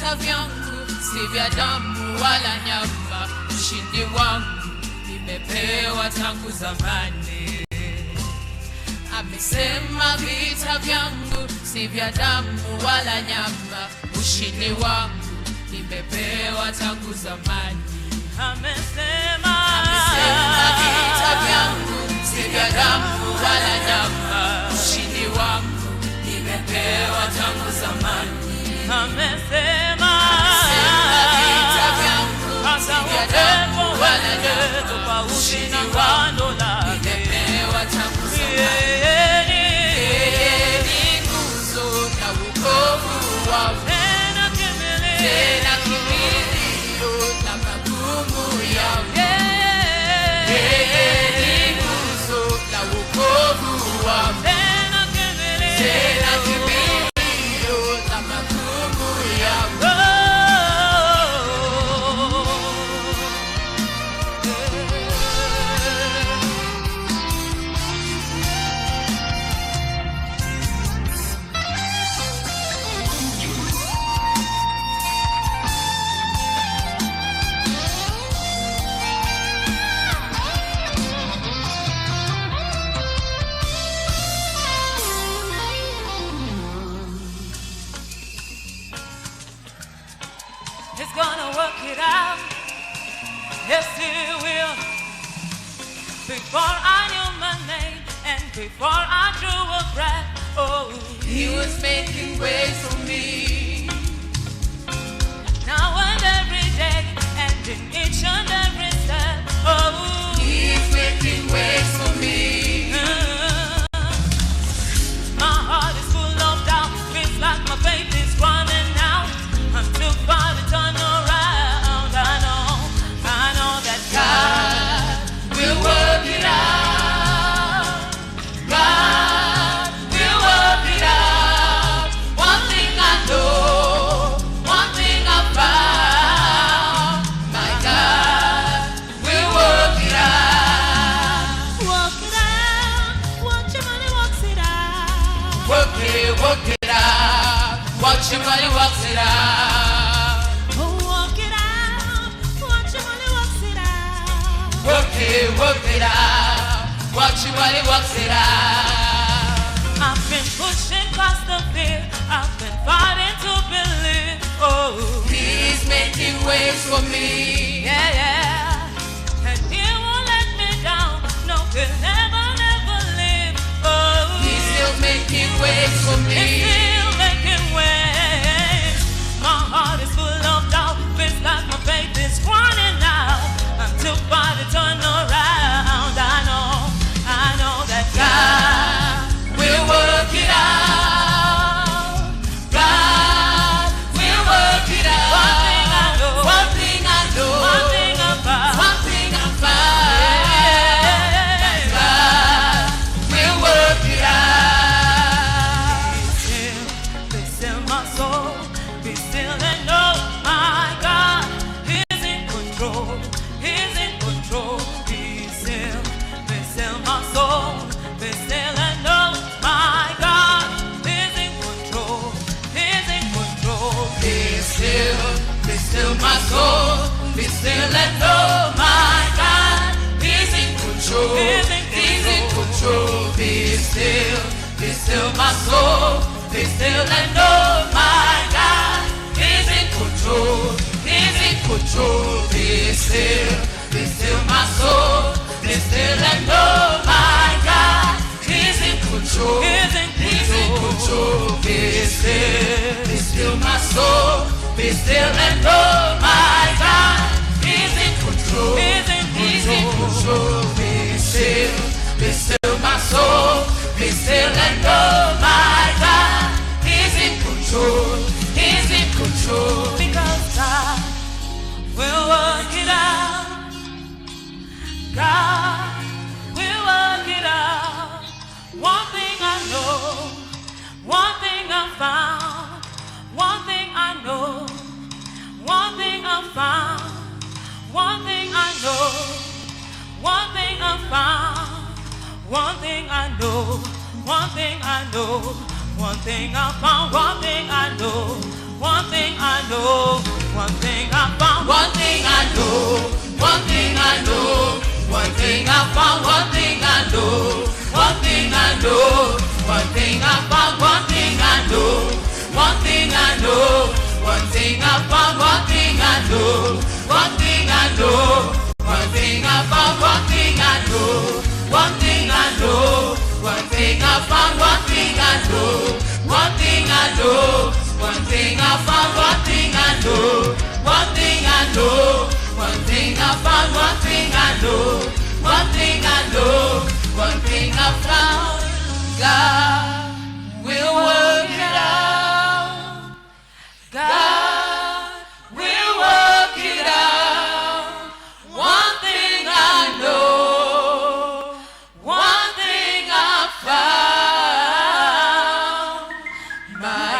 vita vyangu si vya damu wala nyama, ushindi wangu nimepewa tangu zamani. Amesema vita vyangu si vya damu wala nyama, ushindi wangu nimepewa tangu zamani. Amesema vita vyangu si vya damu wala nyama, ushindi wangu nimepewa tangu zamani. Amesema vita vyangu si vya damu wala nyama, ushindi wangu nimepewa tangu zamani. Ni nguzo na wokovu wangu, tena kimbilio la magumu yangu. Ni nguzo na wokovu wangu, tena kimbilio la magumu yangu. He's gonna work it out. Yes, he will. Before I knew my name and before I drew a breath, oh, He was making ways for me. now and every day and in each and every step, oh, He's making ways for me. my heart is full of doubt. Feels like my faith is running out. I'm too far to turn around. I know that God will work it out. God will work it out. One thing I know, one thing I found. My God will work it out. Work it out. Watch your money works it out. Work it out. Watch your money works it out. Work it out. Watch your money works it out. Work it out. Watch your money works it out. I've been pushing past the fear. I've been fighting to believe. Oh, He's making ways for me. yeah. And he won't let me down. No, he'll never leave. Oh, He's still making ways for he's me. still making ways. My heart is full of doubt. Feels like my faith is running out. I'm too far to turn around. I know that God will work it out. God will work it out. One thing I know. One thing I know. One thing about One thing I found. God will work it out. Be still my soul, be still and know my God is in control, He's in control. Be still my soul, be still and know my God is in control, He's in control. Be still my soul. Be still and know my God. He's in control. He's in control. Be still my soul. Be still and know my God. He's in control. He's in control. Be still my soul. Be still and know my God. He's in control. He's in control. Be still my soul. Be still and know my God. He's in control. He's in control. Be still my soul. Be still and know my God. He's in control. He's in control. Because God will work it out. God will work it out. One thing I know, one thing I found, one thing I know, one thing I found, one thing I know, one thing I found, one thing I know, one thing I know, one thing I found, one thing I know, One thing I know, one thing I found. One thing I know, one thing I know, one thing I found, one thing I know, one thing I know, one thing I found, one thing I know, one thing I know, one thing I found, one thing I know, one thing I know, one thing I found, one thing I know, one thing I know, one thing I found, one thing I know, one thing I know, one thing I found, one thing I know, one thing I know, one thing I found, one thing I know, one thing I know, one thing I found. God will work it out. God will work it out. One thing I know, one thing I found. My